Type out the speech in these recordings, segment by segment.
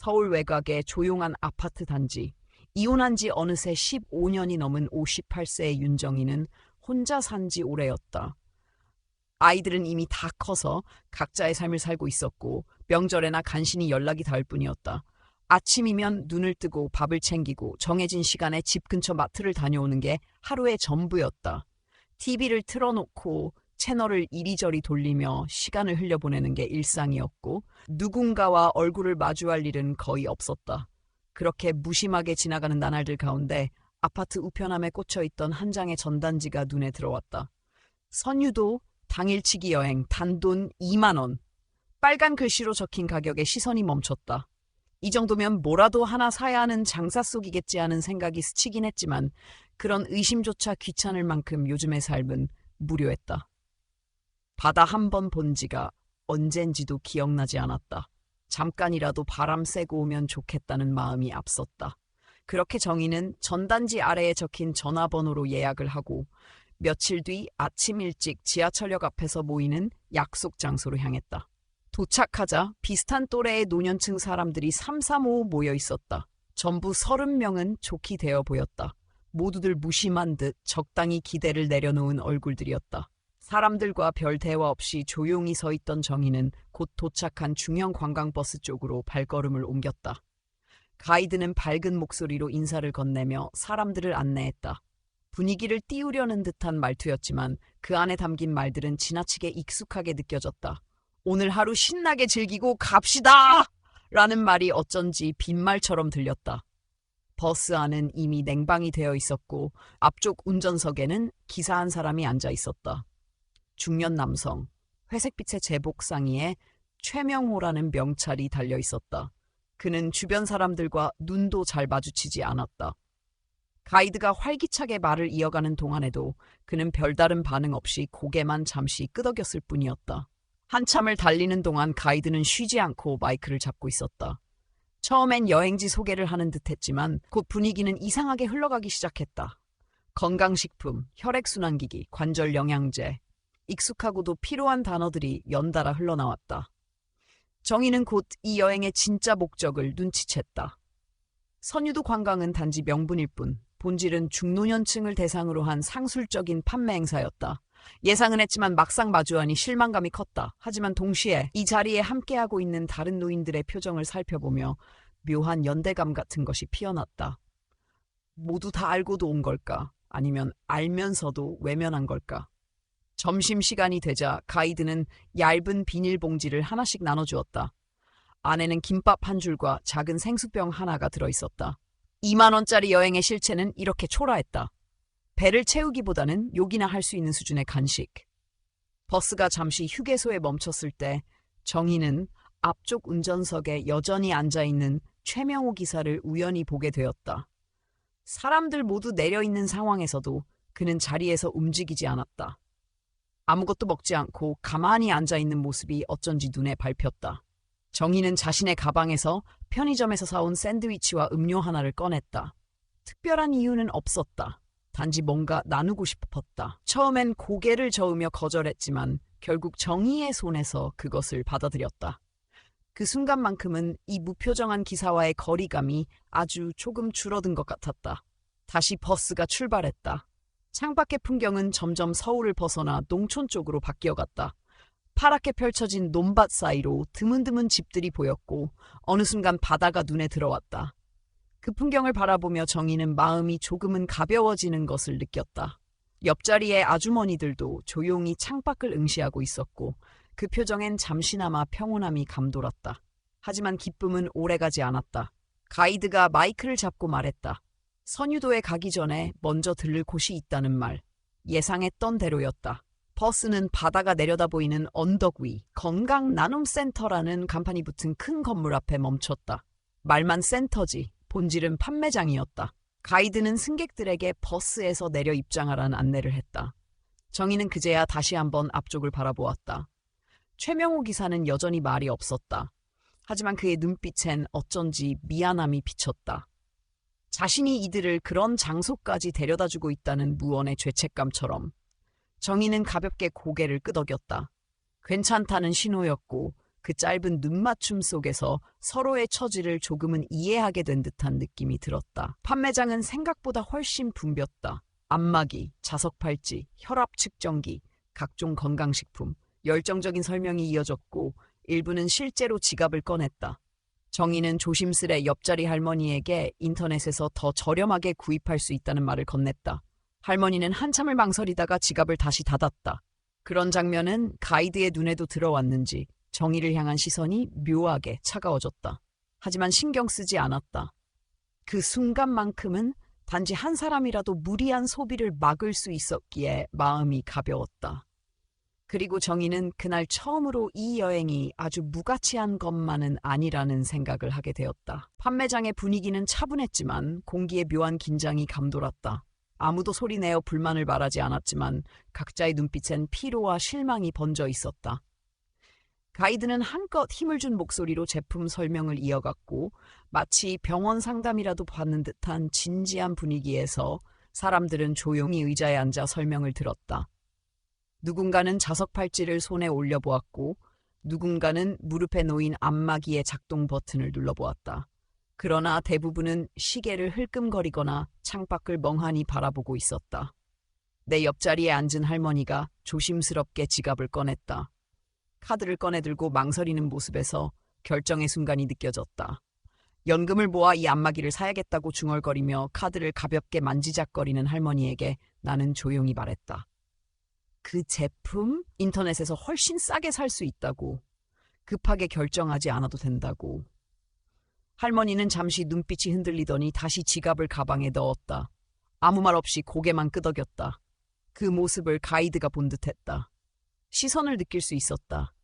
서울 외곽의 조용한 아파트 단지. 이혼한 지 어느새 15년이 넘은 58세의 윤정이는 혼자 산 지 오래였다. 아이들은 이미 다 커서 각자의 삶을 살고 있었고 명절에나 간신히 연락이 닿을 뿐이었다. 아침이면 눈을 뜨고 밥을 챙기고 정해진 시간에 집 근처 마트를 다녀오는 게 하루의 전부였다. TV를 틀어놓고 채널을 이리저리 돌리며 시간을 흘려보내는 게 일상이었고 누군가와 얼굴을 마주할 일은 거의 없었다. 그렇게 무심하게 지나가는 나날들 가운데 아파트 우편함에 꽂혀있던 한 장의 전단지가 눈에 들어왔다. 선유도 당일치기 여행 단돈 2만 원. 빨간 글씨로 적힌 가격에 시선이 멈췄다. 이 정도면 뭐라도 하나 사야 하는 장사 속이겠지 하는 생각이 스치긴 했지만 그런 의심조차 귀찮을 만큼 요즘의 삶은 무료했다. 바다 한 번 본 지가 언젠지도 기억나지 않았다. 잠깐이라도 바람 쐬고 오면 좋겠다는 마음이 앞섰다. 그렇게 정희는 전단지 아래에 적힌 전화번호로 예약을 하고 며칠 뒤 아침 일찍 지하철역 앞에서 모이는 약속 장소로 향했다. 도착하자 비슷한 또래의 노년층 사람들이 삼삼오오 모여 있었다. 전부 30명은 좋게 되어 보였다. 모두들 무심한 듯 적당히 기대를 내려놓은 얼굴들이었다. 사람들과 별 대화 없이 조용히 서 있던 정희는 곧 도착한 중형 관광버스 쪽으로 발걸음을 옮겼다. 가이드는 밝은 목소리로 인사를 건네며 사람들을 안내했다. 분위기를 띄우려는 듯한 말투였지만 그 안에 담긴 말들은 지나치게 익숙하게 느껴졌다. 오늘 하루 신나게 즐기고 갑시다! 라는 말이 어쩐지 빈말처럼 들렸다. 버스 안은 이미 냉방이 되어 있었고 앞쪽 운전석에는 기사 한 사람이 앉아 있었다. 중년 남성, 회색빛의 제복 상의에 최명호라는 명찰이 달려 있었다. 그는 주변 사람들과 눈도 잘 마주치지 않았다. 가이드가 활기차게 말을 이어가는 동안에도 그는 별다른 반응 없이 고개만 잠시 끄덕였을 뿐이었다. 한참을 달리는 동안 가이드는 쉬지 않고 마이크를 잡고 있었다. 처음엔 여행지 소개를 하는 듯했지만 곧 분위기는 이상하게 흘러가기 시작했다. 건강식품, 혈액순환기기, 관절 영양제, 익숙하고도 필요한 단어들이 연달아 흘러나왔다. 정희는 곧 이 여행의 진짜 목적을 눈치챘다. 선유도 관광은 단지 명분일 뿐 본질은 중노년층을 대상으로 한 상술적인 판매 행사였다. 예상은 했지만 막상 마주하니 실망감이 컸다. 하지만 동시에 이 자리에 함께하고 있는 다른 노인들의 표정을 살펴보며 묘한 연대감 같은 것이 피어났다. 모두 다 알고도 온 걸까? 아니면 알면서도 외면한 걸까? 점심시간이 되자 가이드는 얇은 비닐봉지를 하나씩 나눠주었다. 안에는 김밥 한 줄과 작은 생수병 하나가 들어있었다. 2만 원짜리 여행의 실체는 이렇게 초라했다. 배를 채우기보다는 욕이나 할 수 있는 수준의 간식. 버스가 잠시 휴게소에 멈췄을 때 정희는 앞쪽 운전석에 여전히 앉아있는 최명호 기사를 우연히 보게 되었다. 사람들 모두 내려있는 상황에서도 그는 자리에서 움직이지 않았다. 아무것도 먹지 않고 가만히 앉아있는 모습이 어쩐지 눈에 밟혔다. 정희는 자신의 가방에서 편의점에서 사온 샌드위치와 음료 하나를 꺼냈다. 특별한 이유는 없었다. 단지 뭔가 나누고 싶었다. 처음엔 고개를 저으며 거절했지만 결국 정희의 손에서 그것을 받아들였다. 그 순간만큼은 이 무표정한 기사와의 거리감이 아주 조금 줄어든 것 같았다. 다시 버스가 출발했다. 창밖의 풍경은 점점 서울을 벗어나 농촌 쪽으로 바뀌어갔다. 파랗게 펼쳐진 논밭 사이로 드문드문 집들이 보였고 어느 순간 바다가 눈에 들어왔다. 그 풍경을 바라보며 정희는 마음이 조금은 가벼워지는 것을 느꼈다. 옆자리의 아주머니들도 조용히 창밖을 응시하고 있었고 그 표정엔 잠시나마 평온함이 감돌았다. 하지만 기쁨은 오래가지 않았다. 가이드가 마이크를 잡고 말했다. 선유도에 가기 전에 먼저 들를 곳이 있다는 말. 예상했던 대로였다. 버스는 바다가 내려다 보이는 언덕 위 건강나눔센터라는 간판이 붙은 큰 건물 앞에 멈췄다. 말만 센터지 본질은 판매장이었다. 가이드는 승객들에게 버스에서 내려 입장하라는 안내를 했다. 정희는 그제야 다시 한번 앞쪽을 바라보았다. 최명호 기사는 여전히 말이 없었다. 하지만 그의 눈빛엔 어쩐지 미안함이 비쳤다. 자신이 이들을 그런 장소까지 데려다주고 있다는 무언의 죄책감처럼. 정희는 가볍게 고개를 끄덕였다. 괜찮다는 신호였고 그 짧은 눈맞춤 속에서 서로의 처지를 조금은 이해하게 된 듯한 느낌이 들었다. 판매장은 생각보다 훨씬 붐볐다. 안마기, 자석팔찌, 혈압 측정기, 각종 건강식품, 열정적인 설명이 이어졌고 일부는 실제로 지갑을 꺼냈다. 정희는 조심스레 옆자리 할머니에게 인터넷에서 더 저렴하게 구입할 수 있다는 말을 건넸다. 할머니는 한참을 망설이다가 지갑을 다시 닫았다. 그런 장면은 가이드의 눈에도 들어왔는지 정희를 향한 시선이 묘하게 차가워졌다. 하지만 신경 쓰지 않았다. 그 순간만큼은 단지 한 사람이라도 무리한 소비를 막을 수 있었기에 마음이 가벼웠다. 그리고 정희는 그날 처음으로 이 여행이 아주 무가치한 것만은 아니라는 생각을 하게 되었다. 판매장의 분위기는 차분했지만 공기에 묘한 긴장이 감돌았다. 아무도 소리내어 불만을 말하지 않았지만 각자의 눈빛엔 피로와 실망이 번져 있었다. 가이드는 한껏 힘을 준 목소리로 제품 설명을 이어갔고 마치 병원 상담이라도 받는 듯한 진지한 분위기에서 사람들은 조용히 의자에 앉아 설명을 들었다. 누군가는 자석팔찌를 손에 올려보았고 누군가는 무릎에 놓인 안마기의 작동 버튼을 눌러보았다. 그러나 대부분은 시계를 흘끔거리거나 창밖을 멍하니 바라보고 있었다. 내 옆자리에 앉은 할머니가 조심스럽게 지갑을 꺼냈다. 카드를 꺼내들고 망설이는 모습에서 결정의 순간이 느껴졌다. 연금을 모아 이 안마기를 사야겠다고 중얼거리며 카드를 가볍게 만지작거리는 할머니에게 나는 조용히 말했다. 그 제품 인터넷에서 훨씬 싸게 살 수 있다고. 급하게 결정하지 않아도 된다고. 할머니는 잠시 눈빛이 흔들리더니 다시 지갑을 가방에 넣었다. 아무 말 없이 고개만 끄덕였다. 그 모습을 가이드가 본 듯했다. 시선을 느낄 수 있었다.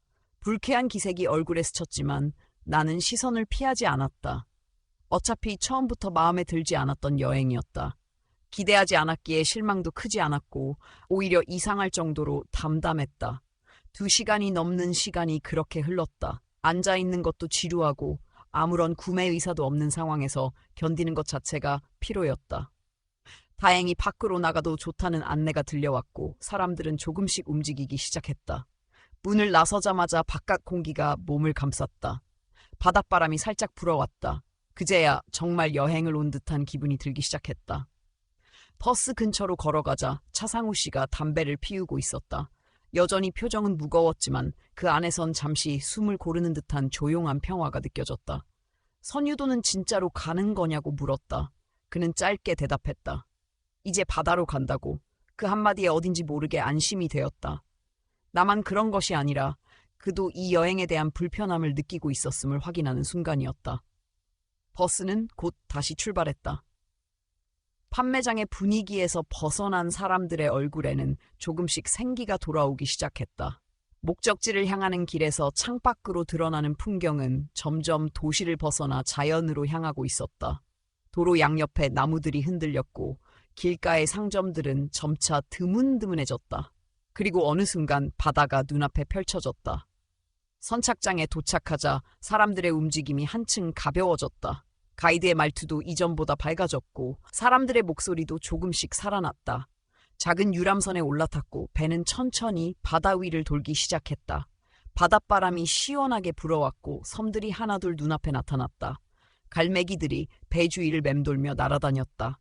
불쾌한 기색이 얼굴에 스쳤지만 나는 시선을 피하지 않았다. 어차피 처음부터 마음에 들지 않았던 여행이었다. 기대하지 않았기에 실망도 크지 않았고 오히려 이상할 정도로 담담했다. 2시간이 넘는 시간이 그렇게 흘렀다. 앉아있는 것도 지루하고 아무런 구매 의사도 없는 상황에서 견디는 것 자체가 피로였다. 다행히 밖으로 나가도 좋다는 안내가 들려왔고 사람들은 조금씩 움직이기 시작했다. 문을 나서자마자 바깥 공기가 몸을 감쌌다. 바닷바람이 살짝 불어왔다. 그제야 정말 여행을 온 듯한 기분이 들기 시작했다. 버스 근처로 걸어가자 차상우 씨가 담배를 피우고 있었다. 여전히 표정은 무거웠지만 그 안에선 잠시 숨을 고르는 듯한 조용한 평화가 느껴졌다. 선유도는 진짜로 가는 거냐고 물었다. 그는 짧게 대답했다. 이제 바다로 간다고. 그 한마디에 어딘지 모르게 안심이 되었다. 나만 그런 것이 아니라 그도 이 여행에 대한 불편함을 느끼고 있었음을 확인하는 순간이었다. 버스는 곧 다시 출발했다. 판매장의 분위기에서 벗어난 사람들의 얼굴에는 조금씩 생기가 돌아오기 시작했다. 목적지를 향하는 길에서 창밖으로 드러나는 풍경은 점점 도시를 벗어나 자연으로 향하고 있었다. 도로 양옆에 나무들이 흔들렸고 길가의 상점들은 점차 드문드문해졌다. 그리고 어느 순간 바다가 눈앞에 펼쳐졌다. 선착장에 도착하자 사람들의 움직임이 한층 가벼워졌다. 가이드의 말투도 이전보다 밝아졌고 사람들의 목소리도 조금씩 살아났다. 작은 유람선에 올라탔고 배는 천천히 바다 위를 돌기 시작했다. 바닷바람이 시원하게 불어왔고 섬들이 하나둘 눈앞에 나타났다. 갈매기들이 배 주위를 맴돌며 날아다녔다.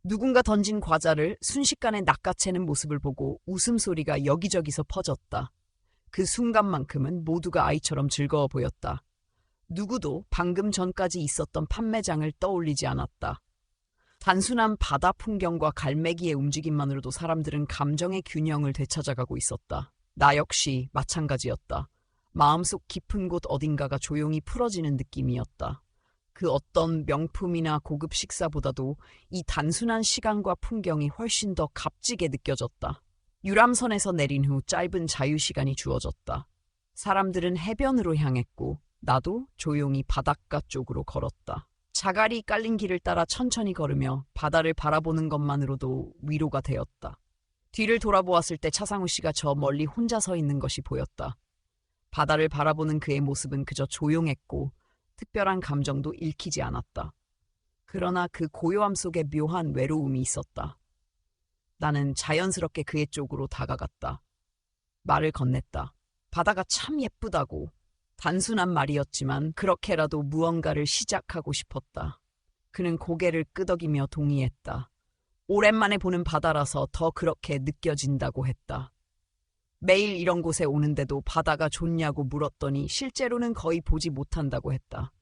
누군가 던진 과자를 순식간에 낚아채는 모습을 보고 웃음소리가 여기저기서 퍼졌다. 그 순간만큼은 모두가 아이처럼 즐거워 보였다. 누구도 방금 전까지 있었던 판매장을 떠올리지 않았다. 단순한 바다 풍경과 갈매기의 움직임만으로도 사람들은 감정의 균형을 되찾아가고 있었다. 나 역시 마찬가지였다. 마음속 깊은 곳 어딘가가 조용히 풀어지는 느낌이었다. 그 어떤 명품이나 고급 식사보다도 이 단순한 시간과 풍경이 훨씬 더 값지게 느껴졌다. 유람선에서 내린 후 짧은 자유시간이 주어졌다. 사람들은 해변으로 향했고 나도 조용히 바닷가 쪽으로 걸었다. 자갈이 깔린 길을 따라 천천히 걸으며 바다를 바라보는 것만으로도 위로가 되었다. 뒤를 돌아보았을 때 차상우 씨가 저 멀리 혼자 서 있는 것이 보였다. 바다를 바라보는 그의 모습은 그저 조용했고 특별한 감정도 읽히지 않았다. 그러나 그 고요함 속에 묘한 외로움이 있었다. 나는 자연스럽게 그의 쪽으로 다가갔다. 말을 건넸다. 바다가 참 예쁘다고. 단순한 말이었지만 그렇게라도 무언가를 시작하고 싶었다. 그는 고개를 끄덕이며 동의했다. 오랜만에 보는 바다라서 더 그렇게 느껴진다고 했다. 매일 이런 곳에 오는데도 바다가 좋냐고 물었더니 실제로는 거의 보지 못한다고 했다.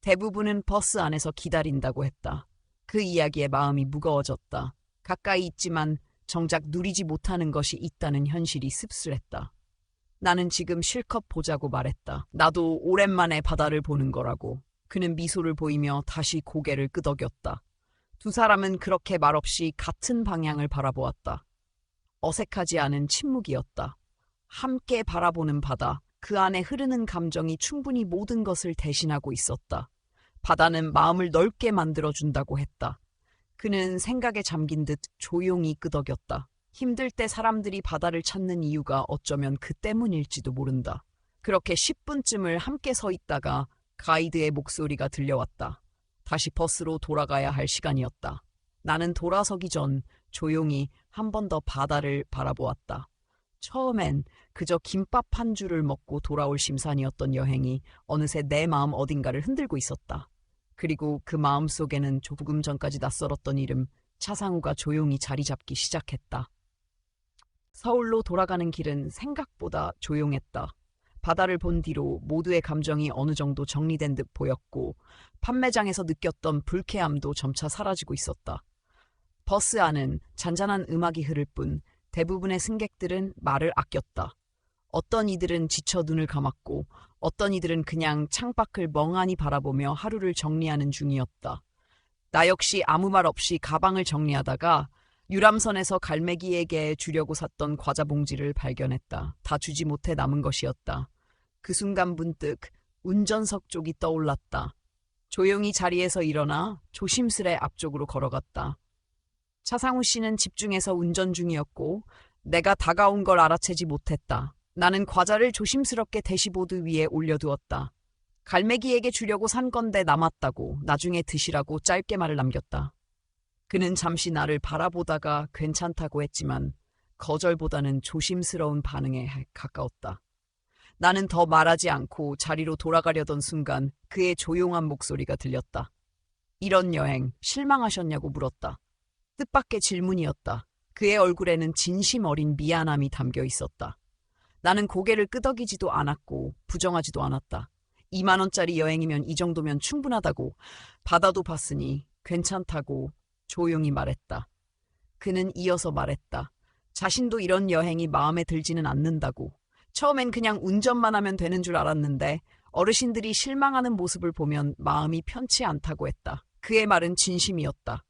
대부분은 버스 안에서 기다린다고 했다. 그 이야기에 마음이 무거워졌다. 가까이 있지만 정작 누리지 못하는 것이 있다는 현실이 씁쓸했다. 나는 지금 실컷 보자고 말했다. 나도 오랜만에 바다를 보는 거라고. 그는 미소를 보이며 다시 고개를 끄덕였다. 두 사람은 그렇게 말없이 같은 방향을 바라보았다. 어색하지 않은 침묵이었다. 함께 바라보는 바다, 그 안에 흐르는 감정이 충분히 모든 것을 대신하고 있었다. 바다는 마음을 넓게 만들어준다고 했다. 그는 생각에 잠긴 듯 조용히 끄덕였다. 힘들 때 사람들이 바다를 찾는 이유가 어쩌면 그 때문일지도 모른다. 그렇게 10분쯤을 함께 서 있다가 가이드의 목소리가 들려왔다. 다시 버스로 돌아가야 할 시간이었다. 나는 돌아서기 전 조용히 한 번 더 바다를 바라보았다. 처음엔 그저 김밥 한 줄을 먹고 돌아올 심산이었던 여행이 어느새 내 마음 어딘가를 흔들고 있었다. 그리고 그 마음 속에는 조금 전까지 낯설었던 이름 차상우가 조용히 자리 잡기 시작했다. 서울로 돌아가는 길은 생각보다 조용했다. 바다를 본 뒤로 모두의 감정이 어느 정도 정리된 듯 보였고 판매장에서 느꼈던 불쾌함도 점차 사라지고 있었다. 버스 안은 잔잔한 음악이 흐를 뿐 대부분의 승객들은 말을 아꼈다. 어떤 이들은 지쳐 눈을 감았고 어떤 이들은 그냥 창밖을 멍하니 바라보며 하루를 정리하는 중이었다. 나 역시 아무 말 없이 가방을 정리하다가 유람선에서 갈매기에게 주려고 샀던 과자 봉지를 발견했다. 다 주지 못해 남은 것이었다. 그 순간 문득 운전석 쪽이 떠올랐다. 조용히 자리에서 일어나 조심스레 앞쪽으로 걸어갔다. 차상우 씨는 집중해서 운전 중이었고 내가 다가온 걸 알아채지 못했다. 나는 과자를 조심스럽게 대시보드 위에 올려두었다. 갈매기에게 주려고 산 건데 남았다고 나중에 드시라고 짧게 말을 남겼다. 그는 잠시 나를 바라보다가 괜찮다고 했지만 거절보다는 조심스러운 반응에 가까웠다. 나는 더 말하지 않고 자리로 돌아가려던 순간 그의 조용한 목소리가 들렸다. 이런 여행 실망하셨냐고 물었다. 뜻밖의 질문이었다. 그의 얼굴에는 진심 어린 미안함이 담겨 있었다. 나는 고개를 끄덕이지도 않았고 부정하지도 않았다. 2만 원짜리 여행이면 이 정도면 충분하다고, 바다도 봤으니 괜찮다고 조용히 말했다. 그는 이어서 말했다. 자신도 이런 여행이 마음에 들지는 않는다고. 처음엔 그냥 운전만 하면 되는 줄 알았는데 어르신들이 실망하는 모습을 보면 마음이 편치 않다고 했다. 그의 말은 진심이었다.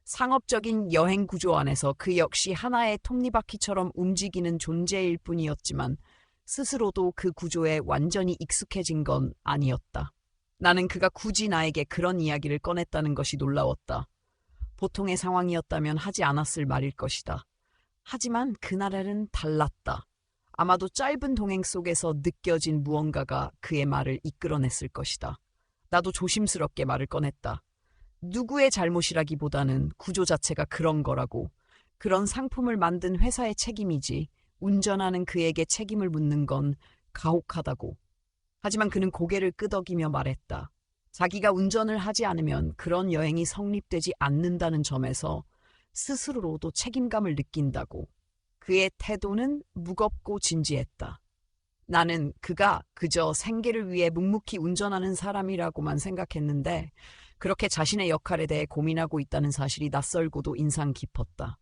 상업적인 여행 구조 안에서 그 역시 하나의 톱니바퀴처럼 움직이는 존재일 뿐이었지만 스스로도 그 구조에 완전히 익숙해진 건 아니었다. 나는 그가 굳이 나에게 그런 이야기를 꺼냈다는 것이 놀라웠다. 보통의 상황이었다면 하지 않았을 말일 것이다. 하지만 그날에는 달랐다. 아마도 짧은 동행 속에서 느껴진 무언가가 그의 말을 이끌어냈을 것이다. 나도 조심스럽게 말을 꺼냈다. 누구의 잘못이라기보다는 구조 자체가 그런 거라고. 그런 상품을 만든 회사의 책임이지 운전하는 그에게 책임을 묻는 건 가혹하다고. 하지만 그는 고개를 끄덕이며 말했다. 자기가 운전을 하지 않으면 그런 여행이 성립되지 않는다는 점에서 스스로로도 책임감을 느낀다고. 그의 태도는 무겁고 진지했다. 나는 그가 그저 생계를 위해 묵묵히 운전하는 사람이라고만 생각했는데 그렇게 자신의 역할에 대해 고민하고 있다는 사실이 낯설고도 인상 깊었다.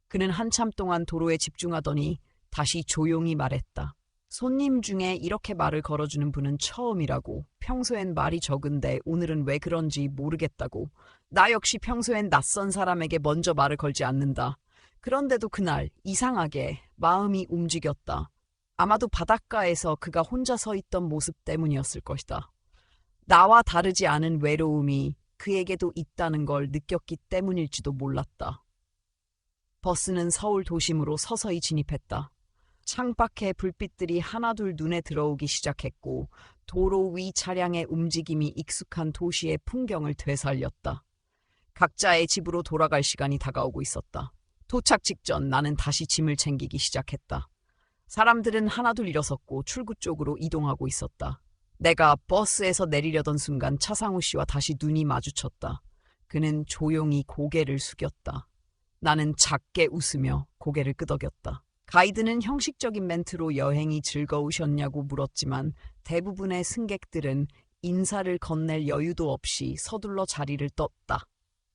그는 한참 동안 도로에 집중하더니 다시 조용히 말했다. 손님 중에 이렇게 말을 걸어주는 분은 처음이라고. 평소엔 말이 적은데 오늘은 왜 그런지 모르겠다고. 나 역시 평소엔 낯선 사람에게 먼저 말을 걸지 않는다. 그런데도 그날 이상하게 마음이 움직였다. 아마도 바닷가에서 그가 혼자 서 있던 모습 때문이었을 것이다. 나와 다르지 않은 외로움이 그에게도 있다는 걸 느꼈기 때문일지도 몰랐다. 버스는 서울 도심으로 서서히 진입했다. 창밖에 불빛들이 하나둘 눈에 들어오기 시작했고 도로 위 차량의 움직임이 익숙한 도시의 풍경을 되살렸다. 각자의 집으로 돌아갈 시간이 다가오고 있었다. 도착 직전 나는 다시 짐을 챙기기 시작했다. 사람들은 하나둘 일어섰고 출구 쪽으로 이동하고 있었다. 내가 버스에서 내리려던 순간 차상우 씨와 다시 눈이 마주쳤다. 그는 조용히 고개를 숙였다. 나는 작게 웃으며 고개를 끄덕였다. 가이드는 형식적인 멘트로 여행이 즐거우셨냐고 물었지만 대부분의 승객들은 인사를 건넬 여유도 없이 서둘러 자리를 떴다.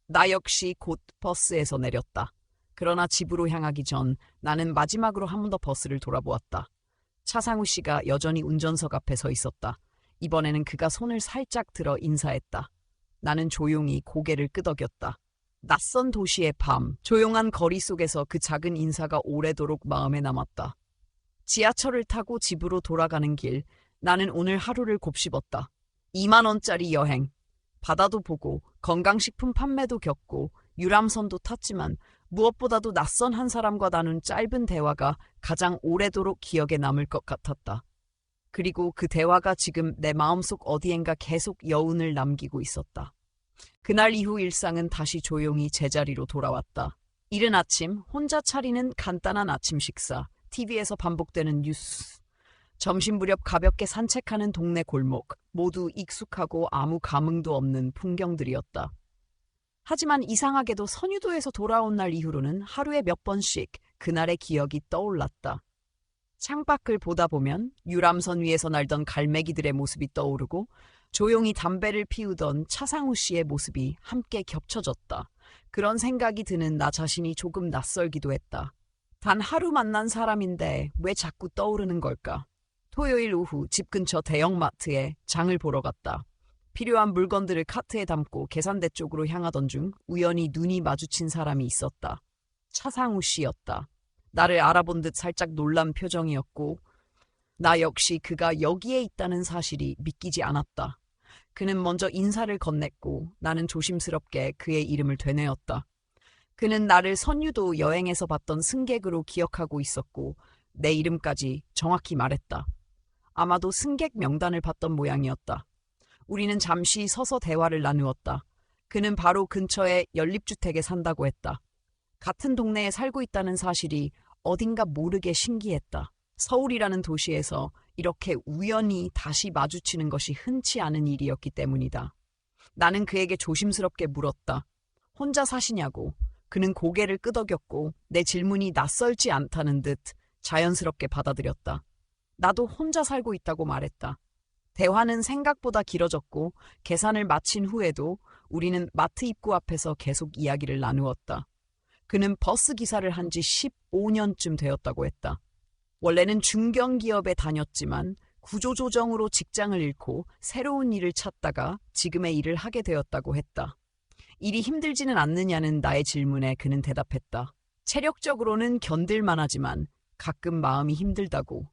나 역시 곧 버스에서 내렸다. 그러나 집으로 향하기 전 나는 마지막으로 한 번 더 버스를 돌아보았다. 차상우 씨가 여전히 운전석 앞에 서 있었다. 이번에는 그가 손을 살짝 들어 인사했다. 나는 조용히 고개를 끄덕였다. 낯선 도시의 밤, 조용한 거리 속에서 그 작은 인사가 오래도록 마음에 남았다. 지하철을 타고 집으로 돌아가는 길, 나는 오늘 하루를 곱씹었다. 2만 원짜리 여행, 바다도 보고 건강식품 판매도 겪고 유람선도 탔지만 무엇보다도 낯선 한 사람과 나눈 짧은 대화가 가장 오래도록 기억에 남을 것 같았다. 그리고 그 대화가 지금 내 마음속 어디엔가 계속 여운을 남기고 있었다. 그날 이후 일상은 다시 조용히 제자리로 돌아왔다. 이른 아침 혼자 차리는 간단한 아침 식사, TV에서 반복되는 뉴스, 점심 무렵 가볍게 산책하는 동네 골목, 모두 익숙하고 아무 감흥도 없는 풍경들이었다. 하지만 이상하게도 선유도에서 돌아온 날 이후로는 하루에 몇 번씩 그날의 기억이 떠올랐다. 창밖을 보다 보면 유람선 위에서 날던 갈매기들의 모습이 떠오르고 조용히 담배를 피우던 차상우 씨의 모습이 함께 겹쳐졌다. 그런 생각이 드는 나 자신이 조금 낯설기도 했다. 단 하루 만난 사람인데 왜 자꾸 떠오르는 걸까? 토요일 오후 집 근처 대형마트에 장을 보러 갔다. 필요한 물건들을 카트에 담고 계산대 쪽으로 향하던 중 우연히 눈이 마주친 사람이 있었다. 차상우 씨였다. 나를 알아본 듯 살짝 놀란 표정이었고 나 역시 그가 여기에 있다는 사실이 믿기지 않았다. 그는 먼저 인사를 건넸고 나는 조심스럽게 그의 이름을 되뇌었다. 그는 나를 선유도 여행에서 봤던 승객으로 기억하고 있었고 내 이름까지 정확히 말했다. 아마도 승객 명단을 봤던 모양이었다. 우리는 잠시 서서 대화를 나누었다. 그는 바로 근처의 연립주택에 산다고 했다. 같은 동네에 살고 있다는 사실이 어딘가 모르게 신기했다. 서울이라는 도시에서 이렇게 우연히 다시 마주치는 것이 흔치 않은 일이었기 때문이다. 나는 그에게 조심스럽게 물었다. 혼자 사시냐고. 그는 고개를 끄덕였고 내 질문이 낯설지 않다는 듯 자연스럽게 받아들였다. 나도 혼자 살고 있다고 말했다. 대화는 생각보다 길어졌고 계산을 마친 후에도 우리는 마트 입구 앞에서 계속 이야기를 나누었다. 그는 버스 기사를 한 지 15년쯤 되었다고 했다. 원래는 중견기업에 다녔지만 구조조정으로 직장을 잃고 새로운 일을 찾다가 지금의 일을 하게 되었다고 했다. 일이 힘들지는 않느냐는 나의 질문에 그는 대답했다. 체력적으로는 견딜만하지만 가끔 마음이 힘들다고.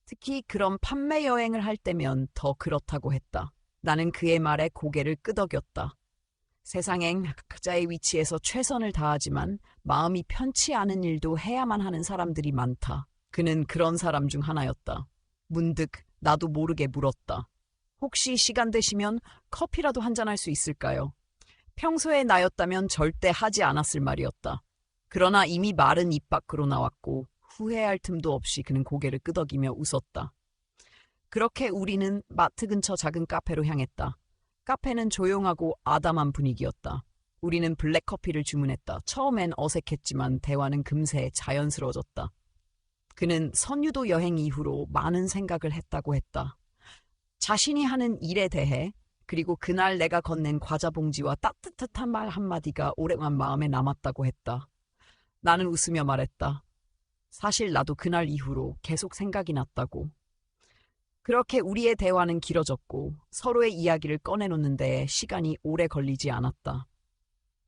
특히 그런 판매 여행을 할 때면 더 그렇다고 했다. 나는 그의 말에 고개를 끄덕였다. 세상엔 각자의 위치에서 최선을 다하지만 마음이 편치 않은 일도 해야만 하는 사람들이 많다. 그는 그런 사람 중 하나였다. 문득 나도 모르게 물었다. 혹시 시간 되시면 커피라도 한잔할 수 있을까요? 평소에 나였다면 절대 하지 않았을 말이었다. 그러나 이미 말은 입 밖으로 나왔고 후회할 틈도 없이 그는 고개를 끄덕이며 웃었다. 그렇게 우리는 마트 근처 작은 카페로 향했다. 카페는 조용하고 아담한 분위기였다. 우리는 블랙커피를 주문했다. 처음엔 어색했지만 대화는 금세 자연스러워졌다. 그는 선유도 여행 이후로 많은 생각을 했다고 했다. 자신이 하는 일에 대해, 그리고 그날 내가 건넨 과자 봉지와 따뜻한 말 한마디가 오랫동안 마음에 남았다고 했다. 나는 웃으며 말했다. 사실 나도 그날 이후로 계속 생각이 났다고. 그렇게 우리의 대화는 길어졌고 서로의 이야기를 꺼내놓는데 시간이 오래 걸리지 않았다.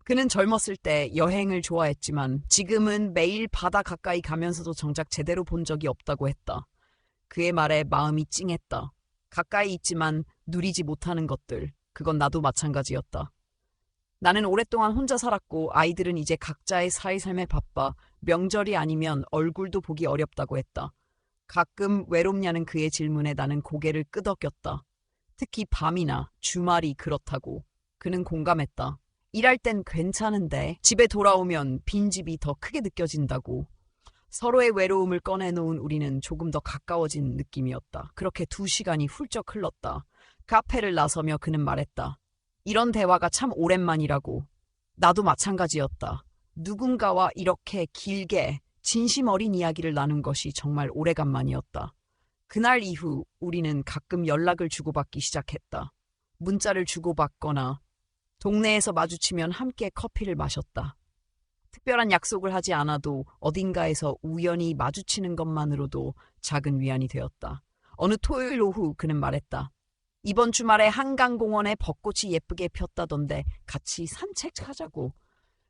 그는 젊었을 때 여행을 좋아했지만 지금은 매일 바다 가까이 가면서도 정작 제대로 본 적이 없다고 했다. 그의 말에 마음이 찡했다. 가까이 있지만 누리지 못하는 것들, 그건 나도 마찬가지였다. 나는 오랫동안 혼자 살았고 아이들은 이제 각자의 사회삶에 바빠 명절이 아니면 얼굴도 보기 어렵다고 했다. 가끔 외롭냐는 그의 질문에 나는 고개를 끄덕였다. 특히 밤이나 주말이 그렇다고. 그는 공감했다. 일할 땐 괜찮은데 집에 돌아오면 빈집이 더 크게 느껴진다고. 서로의 외로움을 꺼내놓은 우리는 조금 더 가까워진 느낌이었다. 그렇게 2시간이 훌쩍 흘렀다. 카페를 나서며 그는 말했다. 이런 대화가 참 오랜만이라고. 나도 마찬가지였다. 누군가와 이렇게 길게 진심 어린 이야기를 나눈 것이 정말 오래간만이었다. 그날 이후 우리는 가끔 연락을 주고받기 시작했다. 문자를 주고받거나 동네에서 마주치면 함께 커피를 마셨다. 특별한 약속을 하지 않아도 어딘가에서 우연히 마주치는 것만으로도 작은 위안이 되었다. 어느 토요일 오후 그는 말했다. 이번 주말에 한강공원에 벚꽃이 예쁘게 폈다던데 같이 산책하자고.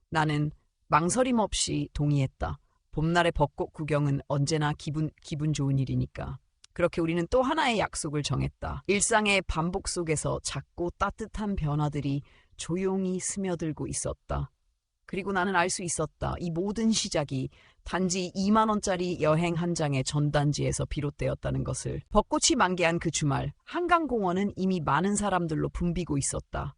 나는 망설임 없이 동의했다. 봄날의 벚꽃 구경은 언제나 기분 좋은 일이니까. 그렇게 우리는 또 하나의 약속을 정했다. 일상의 반복 속에서 작고 따뜻한 변화들이 조용히 스며들고 있었다. 그리고 나는 알 수 있었다. 이 모든 시작이 단지 2만 원짜리 여행 한 장의 전단지에서 비롯되었다는 것을. 벚꽃이 만개한 그 주말, 한강공원은 이미 많은 사람들로 붐비고 있었다.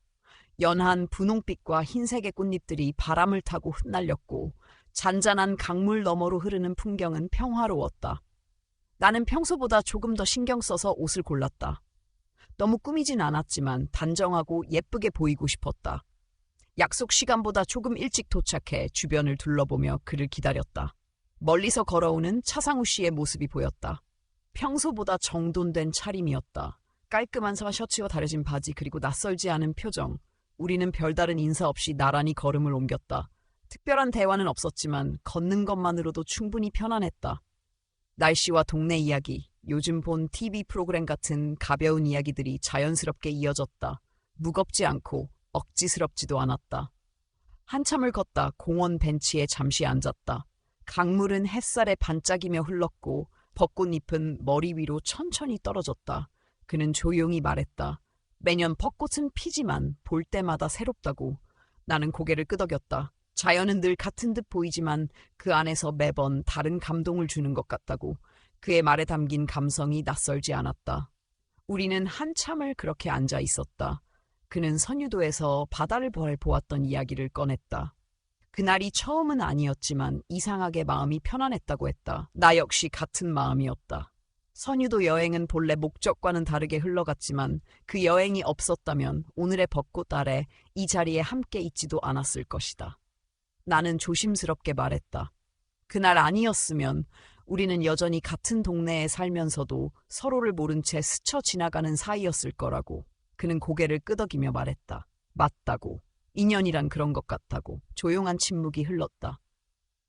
연한 분홍빛과 흰색의 꽃잎들이 바람을 타고 흩날렸고 잔잔한 강물 너머로 흐르는 풍경은 평화로웠다. 나는 평소보다 조금 더 신경 써서 옷을 골랐다. 너무 꾸미진 않았지만 단정하고 예쁘게 보이고 싶었다. 약속 시간보다 조금 일찍 도착해 주변을 둘러보며 그를 기다렸다. 멀리서 걸어오는 차상우 씨의 모습이 보였다. 평소보다 정돈된 차림이었다. 깔끔한 셔츠와 다려진 바지 그리고 낯설지 않은 표정. 우리는 별다른 인사 없이 나란히 걸음을 옮겼다. 특별한 대화는 없었지만 걷는 것만으로도 충분히 편안했다. 날씨와 동네 이야기, 요즘 본 TV 프로그램 같은 가벼운 이야기들이 자연스럽게 이어졌다. 무겁지 않고 억지스럽지도 않았다. 한참을 걷다 공원 벤치에 잠시 앉았다. 강물은 햇살에 반짝이며 흘렀고 벚꽃잎은 머리 위로 천천히 떨어졌다. 그는 조용히 말했다. 매년 벚꽃은 피지만 볼 때마다 새롭다고. 나는 고개를 끄덕였다. 자연은 늘 같은 듯 보이지만 그 안에서 매번 다른 감동을 주는 것 같다고. 그의 말에 담긴 감성이 낯설지 않았다. 우리는 한참을 그렇게 앉아 있었다. 그는 선유도에서 바다를 보았던 이야기를 꺼냈다. 그날이 처음은 아니었지만 이상하게 마음이 편안했다고 했다. 나 역시 같은 마음이었다. 선유도 여행은 본래 목적과는 다르게 흘러갔지만 그 여행이 없었다면 오늘의 벚꽃 아래 이 자리에 함께 있지도 않았을 것이다. 나는 조심스럽게 말했다. 그날 아니었으면 우리는 여전히 같은 동네에 살면서도 서로를 모른 채 스쳐 지나가는 사이였을 거라고. 그는 고개를 끄덕이며 말했다. 맞다고. 인연이란 그런 것 같다고. 조용한 침묵이 흘렀다.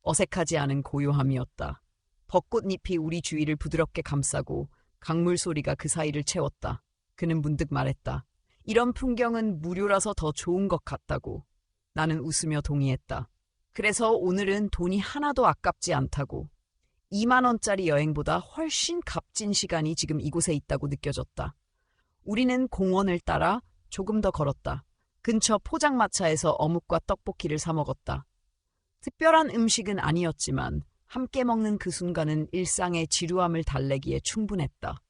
어색하지 않은 고요함이었다. 벚꽃잎이 우리 주위를 부드럽게 감싸고 강물 소리가 그 사이를 채웠다. 그는 문득 말했다. 이런 풍경은 무료라서 더 좋은 것 같다고. 나는 웃으며 동의했다. 그래서 오늘은 돈이 하나도 아깝지 않다고. 2만 원짜리 여행보다 훨씬 값진 시간이 지금 이곳에 있다고 느껴졌다. 우리는 공원을 따라 조금 더 걸었다. 근처 포장마차에서 어묵과 떡볶이를 사 먹었다. 특별한 음식은 아니었지만 함께 먹는 그 순간은 일상의 지루함을 달래기에 충분했다.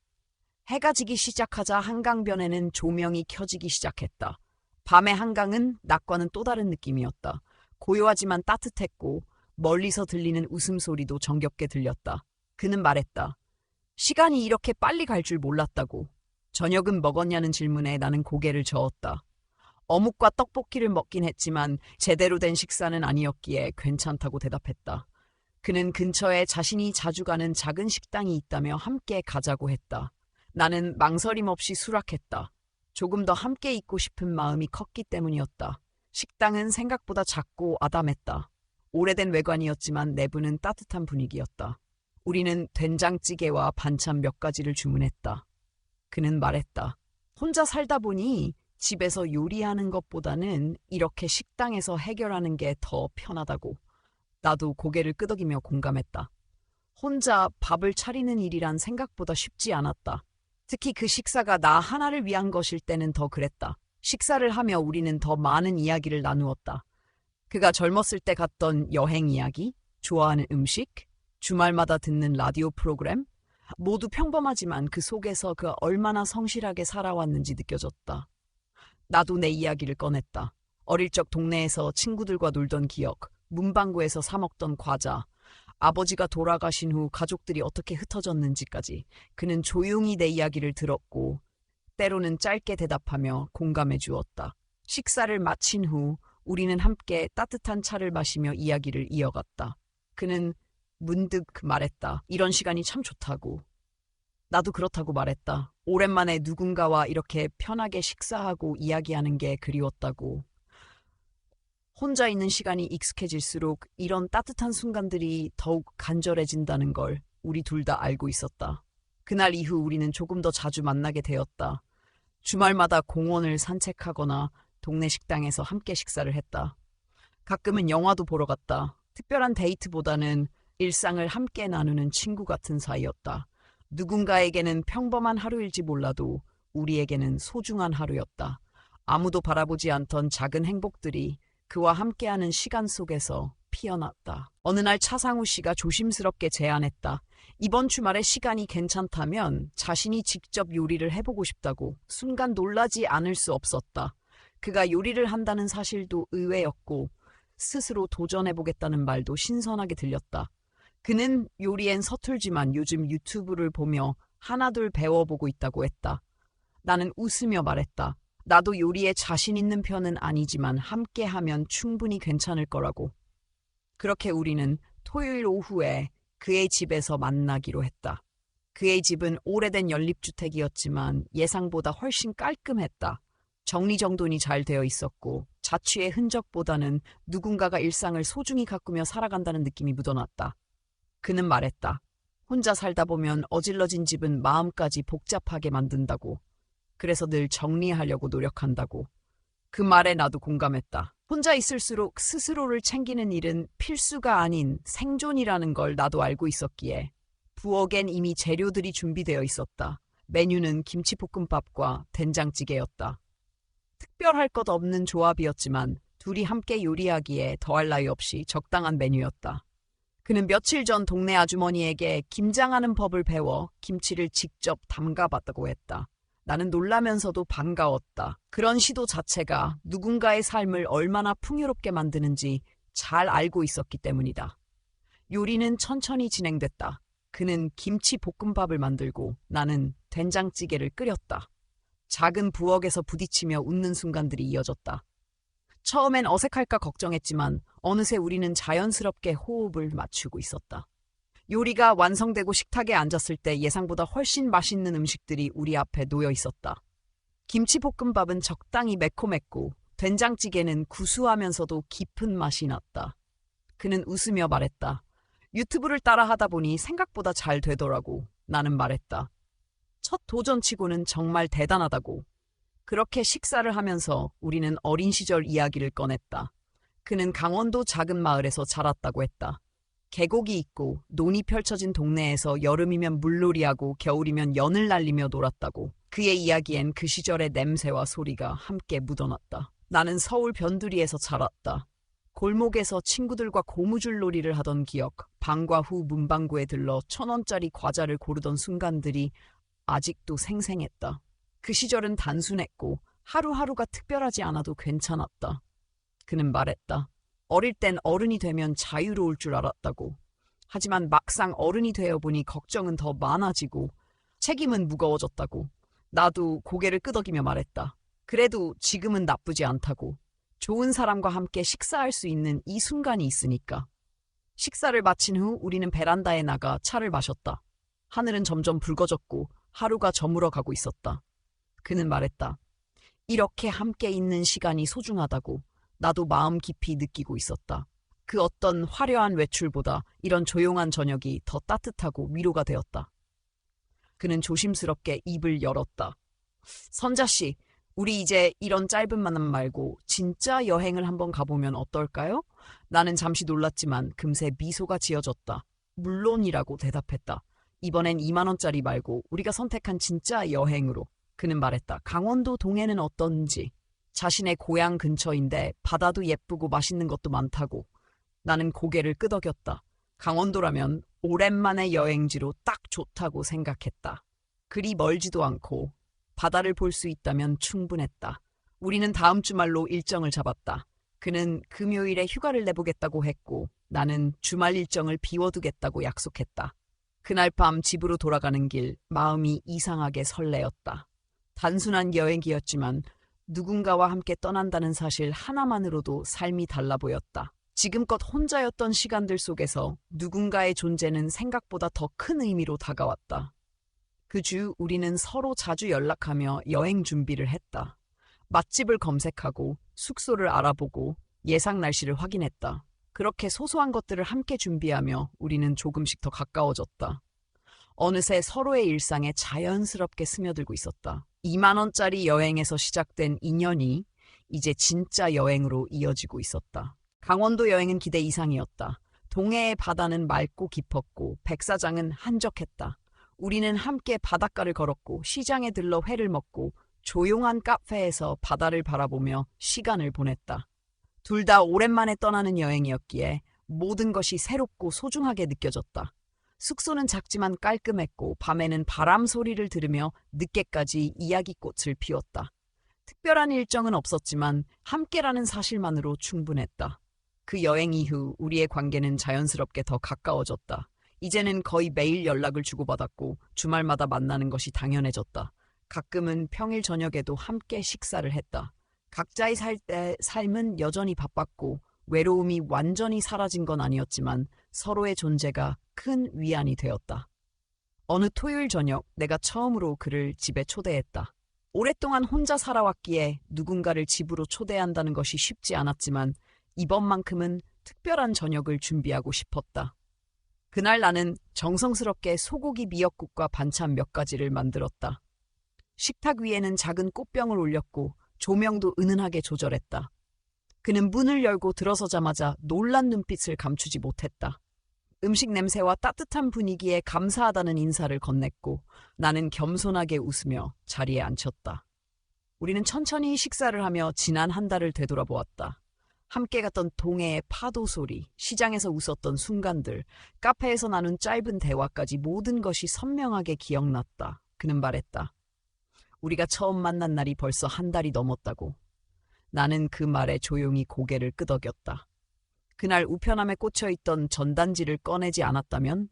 해가 지기 시작하자 한강변에는 조명이 켜지기 시작했다. 밤의 한강은 낮과는 또 다른 느낌이었다. 고요하지만 따뜻했고 멀리서 들리는 웃음소리도 정겹게 들렸다. 그는 말했다. 시간이 이렇게 빨리 갈 줄 몰랐다고. 저녁은 먹었냐는 질문에 나는 고개를 저었다. 어묵과 떡볶이를 먹긴 했지만 제대로 된 식사는 아니었기에 괜찮다고 대답했다. 그는 근처에 자신이 자주 가는 작은 식당이 있다며 함께 가자고 했다. 나는 망설임 없이 수락했다. 조금 더 함께 있고 싶은 마음이 컸기 때문이었다. 식당은 생각보다 작고 아담했다. 오래된 외관이었지만 내부는 따뜻한 분위기였다. 우리는 된장찌개와 반찬 몇 가지를 주문했다. 그는 말했다. 혼자 살다 보니 집에서 요리하는 것보다는 이렇게 식당에서 해결하는 게 더 편하다고. 나도 고개를 끄덕이며 공감했다. 혼자 밥을 차리는 일이란 생각보다 쉽지 않았다. 특히 그 식사가 나 하나를 위한 것일 때는 더 그랬다. 식사를 하며 우리는 더 많은 이야기를 나누었다. 그가 젊었을 때 갔던 여행 이야기, 좋아하는 음식, 주말마다 듣는 라디오 프로그램, 모두 평범하지만 그 속에서 그가 얼마나 성실하게 살아왔는지 느껴졌다. 나도 내 이야기를 꺼냈다. 어릴 적 동네에서 친구들과 놀던 기억, 문방구에서 사 먹던 과자, 아버지가 돌아가신 후 가족들이 어떻게 흩어졌는지까지 그는 조용히 내 이야기를 들었고 때로는 짧게 대답하며 공감해 주었다. 식사를 마친 후 우리는 함께 따뜻한 차를 마시며 이야기를 이어갔다. 그는 문득 말했다. 이런 시간이 참 좋다고. 나도 그렇다고 말했다. 오랜만에 누군가와 이렇게 편하게 식사하고 이야기하는 게 그리웠다고. 혼자 있는 시간이 익숙해질수록 이런 따뜻한 순간들이 더욱 간절해진다는 걸 우리 둘 다 알고 있었다. 그날 이후 우리는 조금 더 자주 만나게 되었다. 주말마다 공원을 산책하거나 동네 식당에서 함께 식사를 했다. 가끔은 영화도 보러 갔다. 특별한 데이트보다는 일상을 함께 나누는 친구 같은 사이였다. 누군가에게는 평범한 하루일지 몰라도 우리에게는 소중한 하루였다. 아무도 바라보지 않던 작은 행복들이 그와 함께하는 시간 속에서 피어났다. 어느 날 차상우 씨가 조심스럽게 제안했다. 이번 주말에 시간이 괜찮다면 자신이 직접 요리를 해보고 싶다고. 순간 놀라지 않을 수 없었다. 그가 요리를 한다는 사실도 의외였고 스스로 도전해보겠다는 말도 신선하게 들렸다. 그는 요리엔 서툴지만 요즘 유튜브를 보며 하나둘 배워보고 있다고 했다. 나는 웃으며 말했다. 나도 요리에 자신 있는 편은 아니지만 함께하면 충분히 괜찮을 거라고. 그렇게 우리는 토요일 오후에 그의 집에서 만나기로 했다. 그의 집은 오래된 연립주택이었지만 예상보다 훨씬 깔끔했다. 정리정돈이 잘 되어 있었고 자취의 흔적보다는 누군가가 일상을 소중히 가꾸며 살아간다는 느낌이 묻어났다. 그는 말했다. 혼자 살다 보면 어질러진 집은 마음까지 복잡하게 만든다고. 그래서 늘 정리하려고 노력한다고. 그 말에 나도 공감했다. 혼자 있을수록 스스로를 챙기는 일은 필수가 아닌 생존이라는 걸 나도 알고 있었기에 부엌엔 이미 재료들이 준비되어 있었다. 메뉴는 김치볶음밥과 된장찌개였다. 특별할 것 없는 조합이었지만 둘이 함께 요리하기에 더할 나위 없이 적당한 메뉴였다. 그는 며칠 전 동네 아주머니에게 김장하는 법을 배워 김치를 직접 담가봤다고 했다. 나는 놀라면서도 반가웠다. 그런 시도 자체가 누군가의 삶을 얼마나 풍요롭게 만드는지 잘 알고 있었기 때문이다. 요리는 천천히 진행됐다. 그는 김치 볶음밥을 만들고 나는 된장찌개를 끓였다. 작은 부엌에서 부딪히며 웃는 순간들이 이어졌다. 처음엔 어색할까 걱정했지만 어느새 우리는 자연스럽게 호흡을 맞추고 있었다. 요리가 완성되고 식탁에 앉았을 때 예상보다 훨씬 맛있는 음식들이 우리 앞에 놓여 있었다. 김치볶음밥은 적당히 매콤했고 된장찌개는 구수하면서도 깊은 맛이 났다. 그는 웃으며 말했다. 유튜브를 따라 하다 보니 생각보다 잘 되더라고. 나는 말했다. 첫 도전치고는 정말 대단하다고. 그렇게 식사를 하면서 우리는 어린 시절 이야기를 꺼냈다. 그는 강원도 작은 마을에서 자랐다고 했다. 계곡이 있고 논이 펼쳐진 동네에서 여름이면 물놀이하고 겨울이면 연을 날리며 놀았다고. 그의 이야기엔 그 시절의 냄새와 소리가 함께 묻어났다. 나는 서울 변두리에서 자랐다. 골목에서 친구들과 고무줄 놀이를 하던 기억, 방과 후 문방구에 들러 1,000원짜리 과자를 고르던 순간들이 아직도 생생했다. 그 시절은 단순했고 하루하루가 특별하지 않아도 괜찮았다. 그는 말했다. 어릴 땐 어른이 되면 자유로울 줄 알았다고. 하지만 막상 어른이 되어보니 걱정은 더 많아지고 책임은 무거워졌다고. 나도 고개를 끄덕이며 말했다. 그래도 지금은 나쁘지 않다고. 좋은 사람과 함께 식사할 수 있는 이 순간이 있으니까. 식사를 마친 후 우리는 베란다에 나가 차를 마셨다. 하늘은 점점 붉어졌고 하루가 저물어 가고 있었다. 그는 말했다. 이렇게 함께 있는 시간이 소중하다고. 나도 마음 깊이 느끼고 있었다. 그 어떤 화려한 외출보다 이런 조용한 저녁이 더 따뜻하고 위로가 되었다. 그는 조심스럽게 입을 열었다. 선자씨, 우리 이제 이런 짧은 만남 말고 진짜 여행을 한번 가보면 어떨까요? 나는 잠시 놀랐지만 금세 미소가 지어졌다. 물론이라고 대답했다. 이번엔 2만 원짜리 말고 우리가 선택한 진짜 여행으로. 그는 말했다. 강원도 동해는 어떤지. 자신의 고향 근처인데 바다도 예쁘고 맛있는 것도 많다고. 나는 고개를 끄덕였다. 강원도라면 오랜만의 여행지로 딱 좋다고 생각했다. 그리 멀지도 않고 바다를 볼 수 있다면 충분했다. 우리는 다음 주말로 일정을 잡았다. 그는 금요일에 휴가를 내보겠다고 했고 나는 주말 일정을 비워두겠다고 약속했다. 그날 밤 집으로 돌아가는 길 마음이 이상하게 설레었다. 단순한 여행이었지만 누군가와 함께 떠난다는 사실 하나만으로도 삶이 달라 보였다. 지금껏 혼자였던 시간들 속에서 누군가의 존재는 생각보다 더 큰 의미로 다가왔다. 그 주 우리는 서로 자주 연락하며 여행 준비를 했다. 맛집을 검색하고 숙소를 알아보고 예상 날씨를 확인했다. 그렇게 소소한 것들을 함께 준비하며 우리는 조금씩 더 가까워졌다. 어느새 서로의 일상에 자연스럽게 스며들고 있었다. 2만 원짜리 여행에서 시작된 인연이 이제 진짜 여행으로 이어지고 있었다. 강원도 여행은 기대 이상이었다. 동해의 바다는 맑고 깊었고 백사장은 한적했다. 우리는 함께 바닷가를 걸었고 시장에 들러 회를 먹고 조용한 카페에서 바다를 바라보며 시간을 보냈다. 둘 다 오랜만에 떠나는 여행이었기에 모든 것이 새롭고 소중하게 느껴졌다. 숙소는 작지만 깔끔했고 밤에는 바람 소리를 들으며 늦게까지 이야기꽃을 피웠다. 특별한 일정은 없었지만 함께라는 사실만으로 충분했다. 그 여행 이후 우리의 관계는 자연스럽게 더 가까워졌다. 이제는 거의 매일 연락을 주고받았고 주말마다 만나는 것이 당연해졌다. 가끔은 평일 저녁에도 함께 식사를 했다. 각자의 삶은 여전히 바빴고 외로움이 완전히 사라진 건 아니었지만 서로의 존재가 큰 위안이 되었다. 어느 토요일 저녁 내가 처음으로 그를 집에 초대했다. 오랫동안 혼자 살아왔기에 누군가를 집으로 초대한다는 것이 쉽지 않았지만 이번만큼은 특별한 저녁을 준비하고 싶었다. 그날 나는 정성스럽게 소고기 미역국과 반찬 몇 가지를 만들었다. 식탁 위에는 작은 꽃병을 올렸고 조명도 은은하게 조절했다. 그는 문을 열고 들어서자마자 놀란 눈빛을 감추지 못했다. 음식 냄새와 따뜻한 분위기에 감사하다는 인사를 건넸고 나는 겸손하게 웃으며 자리에 앉혔다. 우리는 천천히 식사를 하며 지난 한 달을 되돌아보았다. 함께 갔던 동해의 파도 소리, 시장에서 웃었던 순간들, 카페에서 나눈 짧은 대화까지 모든 것이 선명하게 기억났다. 그는 말했다. 우리가 처음 만난 날이 벌써 한 달이 넘었다고. 나는 그 말에 조용히 고개를 끄덕였다. 그날 우편함에 꽂혀있던 전단지를 꺼내지 않았다면,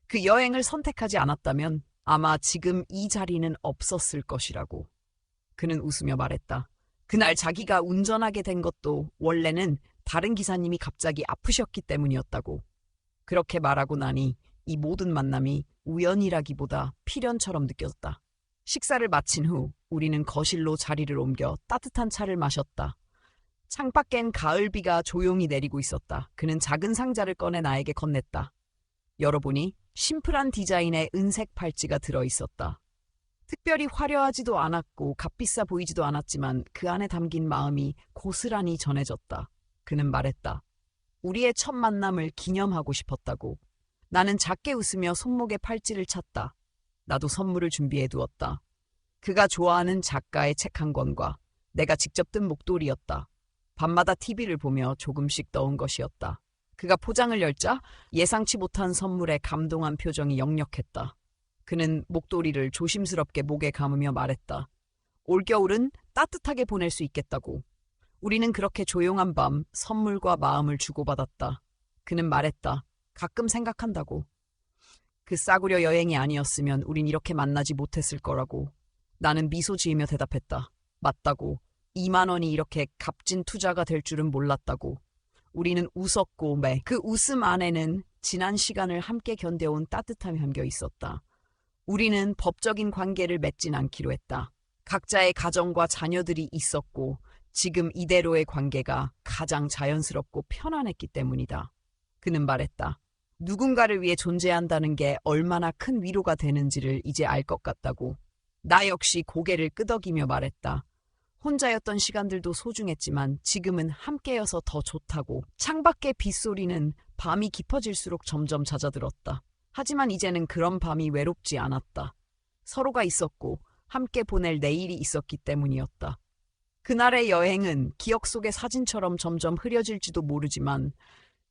그 여행을 선택하지 않았다면 아마 지금 이 자리는 없었을 것이라고. 그는 웃으며 말했다. 그날 자기가 운전하게 된 것도 원래는 다른 기사님이 갑자기 아프셨기 때문이었다고. 그렇게 말하고 나니 이 모든 만남이 우연이라기보다 필연처럼 느껴졌다. 식사를 마친 후 우리는 거실로 자리를 옮겨 따뜻한 차를 마셨다. 창밖엔 가을비가 조용히 내리고 있었다. 그는 작은 상자를 꺼내 나에게 건넸다. 열어보니 심플한 디자인의 은색 팔찌가 들어있었다. 특별히 화려하지도 않았고 값비싸 보이지도 않았지만 그 안에 담긴 마음이 고스란히 전해졌다. 그는 말했다. 우리의 첫 만남을 기념하고 싶었다고. 나는 작게 웃으며 손목에 팔찌를 찼다. 나도 선물을 준비해 두었다. 그가 좋아하는 작가의 책 한 권과 내가 직접 뜬 목도리였다. 밤마다 TV를 보며 조금씩 넣은 것이었다. 그가 포장을 열자 예상치 못한 선물에 감동한 표정이 역력했다. 그는 목도리를 조심스럽게 목에 감으며 말했다. 올겨울은 따뜻하게 보낼 수 있겠다고. 우리는 그렇게 조용한 밤 선물과 마음을 주고받았다. 그는 말했다. 가끔 생각한다고. 그 싸구려 여행이 아니었으면 우린 이렇게 만나지 못했을 거라고. 나는 미소 지으며 대답했다. 맞다고. 2만 원이 이렇게 값진 투자가 될 줄은 몰랐다고. 우리는 웃었고 그 웃음 안에는 지난 시간을 함께 견뎌온 따뜻함이 담겨 있었다. 우리는 법적인 관계를 맺진 않기로 했다. 각자의 가정과 자녀들이 있었고 지금 이대로의 관계가 가장 자연스럽고 편안했기 때문이다. 그는 말했다. 누군가를 위해 존재한다는 게 얼마나 큰 위로가 되는지를 이제 알 것 같다고. 나 역시 고개를 끄덕이며 말했다. 혼자였던 시간들도 소중했지만 지금은 함께여서 더 좋다고. 창밖의 빗소리는 밤이 깊어질수록 점점 잦아들었다. 하지만 이제는 그런 밤이 외롭지 않았다. 서로가 있었고 함께 보낼 내일이 있었기 때문이었다. 그날의 여행은 기억 속의 사진처럼 점점 흐려질지도 모르지만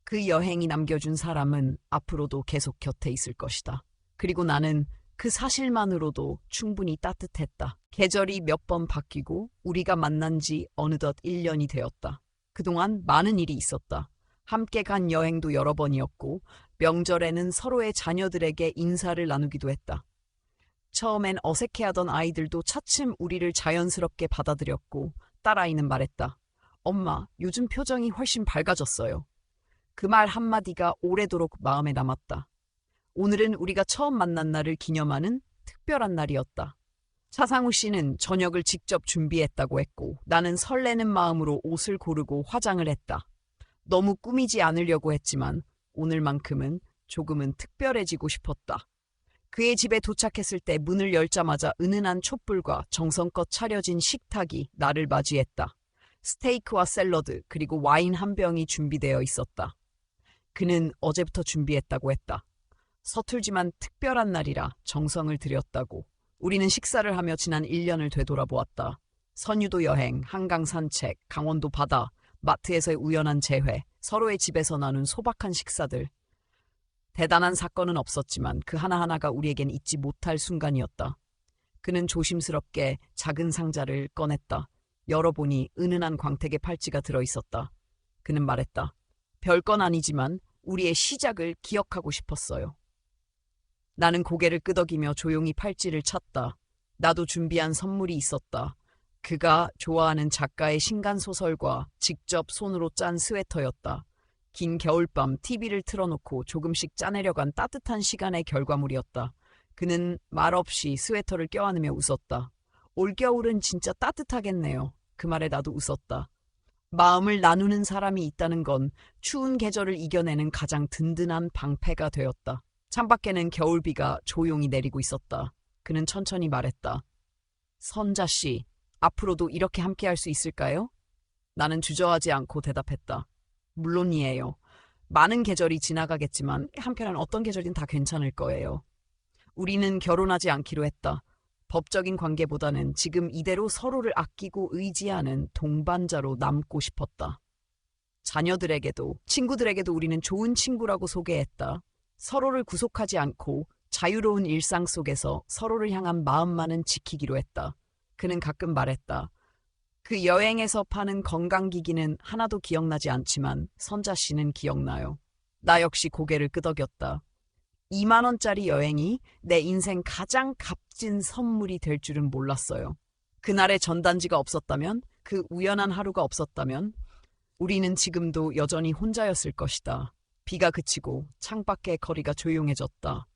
그 여행이 남겨준 사람은 앞으로도 계속 곁에 있을 것이다. 그리고 나는 그 사실만으로도 충분히 따뜻했다. 계절이 몇 번 바뀌고 우리가 만난 지 어느덧 1년이 되었다. 그동안 많은 일이 있었다. 함께 간 여행도 여러 번이었고 명절에는 서로의 자녀들에게 인사를 나누기도 했다. 처음엔 어색해하던 아이들도 차츰 우리를 자연스럽게 받아들였고 딸아이는 말했다. 엄마, 요즘 표정이 훨씬 밝아졌어요. 그 말 한마디가 오래도록 마음에 남았다. 오늘은 우리가 처음 만난 날을 기념하는 특별한 날이었다. 차상우 씨는 저녁을 직접 준비했다고 했고 나는 설레는 마음으로 옷을 고르고 화장을 했다. 너무 꾸미지 않으려고 했지만 오늘만큼은 조금은 특별해지고 싶었다. 그의 집에 도착했을 때 문을 열자마자 은은한 촛불과 정성껏 차려진 식탁이 나를 맞이했다. 스테이크와 샐러드 그리고 와인 한 병이 준비되어 있었다. 그는 어제부터 준비했다고 했다. 서툴지만 특별한 날이라 정성을 들였다고. 우리는 식사를 하며 지난 1년을 되돌아보았다. 선유도 여행, 한강 산책, 강원도 바다, 마트에서의 우연한 재회, 서로의 집에서 나눈 소박한 식사들. 대단한 사건은 없었지만 그 하나하나가 우리에겐 잊지 못할 순간이었다. 그는 조심스럽게 작은 상자를 꺼냈다. 열어보니 은은한 광택의 팔찌가 들어있었다. 그는 말했다. 별건 아니지만 우리의 시작을 기억하고 싶었어요. 나는 고개를 끄덕이며 조용히 팔찌를 찼다. 나도 준비한 선물이 있었다. 그가 좋아하는 작가의 신간소설과 직접 손으로 짠 스웨터였다. 긴 겨울밤 TV를 틀어놓고 조금씩 짜내려간 따뜻한 시간의 결과물이었다. 그는 말없이 스웨터를 껴안으며 웃었다. 올겨울은 진짜 따뜻하겠네요. 그 말에 나도 웃었다. 마음을 나누는 사람이 있다는 건 추운 계절을 이겨내는 가장 든든한 방패가 되었다. 창밖에는 겨울비가 조용히 내리고 있었다. 그는 천천히 말했다. 선자 씨, 앞으로도 이렇게 함께할 수 있을까요? 나는 주저하지 않고 대답했다. 물론이에요. 많은 계절이 지나가겠지만 한편은 어떤 계절이든 다 괜찮을 거예요. 우리는 결혼하지 않기로 했다. 법적인 관계보다는 지금 이대로 서로를 아끼고 의지하는 동반자로 남고 싶었다. 자녀들에게도 친구들에게도 우리는 좋은 친구라고 소개했다. 서로를 구속하지 않고 자유로운 일상 속에서 서로를 향한 마음만은 지키기로 했다. 그는 가끔 말했다. 그 여행에서 파는 건강기기는 하나도 기억나지 않지만 선자 씨는 기억나요. 나 역시 고개를 끄덕였다. 2만 원짜리 여행이 내 인생 가장 값진 선물이 될 줄은 몰랐어요. 그날의 전단지가 없었다면, 그 우연한 하루가 없었다면 우리는 지금도 여전히 혼자였을 것이다. 비가 그치고 창밖의 거리가 조용해졌다.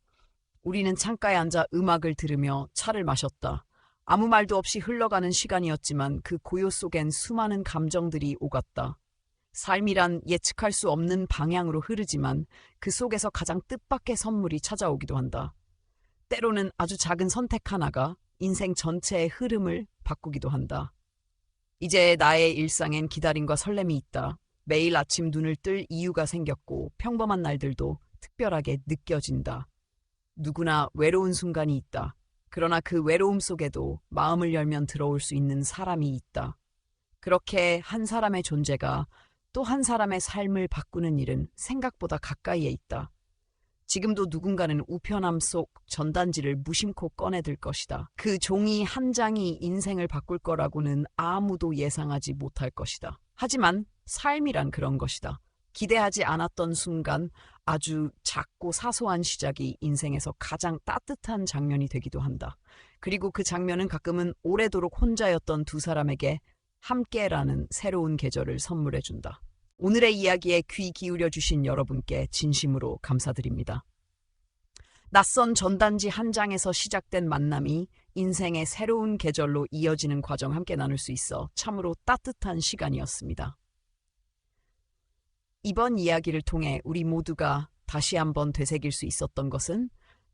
우리는 창가에 앉아 음악을 들으며 차를 마셨다. 아무 말도 없이 흘러가는 시간이었지만 그 고요 속엔 수많은 감정들이 오갔다. 삶이란 예측할 수 없는 방향으로 흐르지만 그 속에서 가장 뜻밖의 선물이 찾아오기도 한다. 때로는 아주 작은 선택 하나가 인생 전체의 흐름을 바꾸기도 한다. 이제 나의 일상엔 기다림과 설렘이 있다. 매일 아침 눈을 뜰 이유가 생겼고 평범한 날들도 특별하게 느껴진다. 누구나 외로운 순간이 있다. 그러나 그 외로움 속에도 마음을 열면 들어올 수 있는 사람이 있다. 그렇게 한 사람의 존재가 또 한 사람의 삶을 바꾸는 일은 생각보다 가까이에 있다. 지금도 누군가는 우편함 속 전단지를 무심코 꺼내들 것이다. 그 종이 한 장이 인생을 바꿀 거라고는 아무도 예상하지 못할 것이다. 하지만 삶이란 그런 것이다. 기대하지 않았던 순간 아주 작고 사소한 시작이 인생에서 가장 따뜻한 장면이 되기도 한다. 그리고 그 장면은 가끔은 오래도록 혼자였던 두 사람에게 함께라는 새로운 계절을 선물해준다. 오늘의 이야기에 귀 기울여 주신 여러분께 진심으로 감사드립니다. 낯선 전단지 한 장에서 시작된 만남이 인생의 새로운 계절로 이어지는 과정 함께 나눌 수 있어 참으로 따뜻한 시간이었습니다. 이번 이야기를 통해 우리 모두가 다시 한번 되새길 수 있었던 것은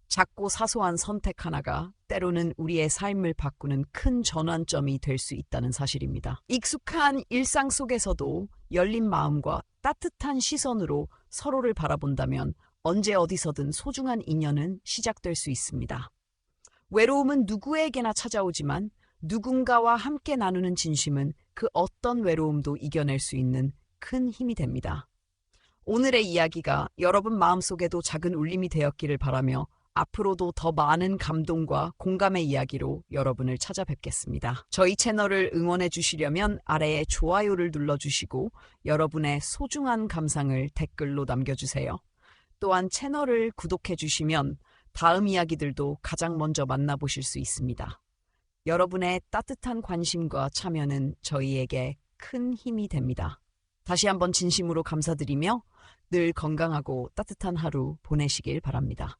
작고 사소한 선택 하나가 때로는 우리의 삶을 바꾸는 큰 전환점이 될 수 있다는 사실입니다. 익숙한 일상 속에서도 열린 마음과 따뜻한 시선으로 서로를 바라본다면 언제 어디서든 소중한 인연은 시작될 수 있습니다. 외로움은 누구에게나 찾아오지만 누군가와 함께 나누는 진심은 그 어떤 외로움도 이겨낼 수 있는 큰 힘이 됩니다. 오늘의 이야기가 여러분 마음속에도 작은 울림이 되었기를 바라며 앞으로도 더 많은 감동과 공감의 이야기로 여러분을 찾아뵙겠습니다. 저희 채널을 응원해 주시려면 아래에 좋아요를 눌러주시고 여러분의 소중한 감상을 댓글로 남겨주세요. 또한 채널을 구독해 주시면 다음 이야기들도 가장 먼저 만나보실 수 있습니다. 여러분의 따뜻한 관심과 참여는 저희에게 큰 힘이 됩니다. 다시 한번 진심으로 감사드리며 늘 건강하고 따뜻한 하루 보내시길 바랍니다.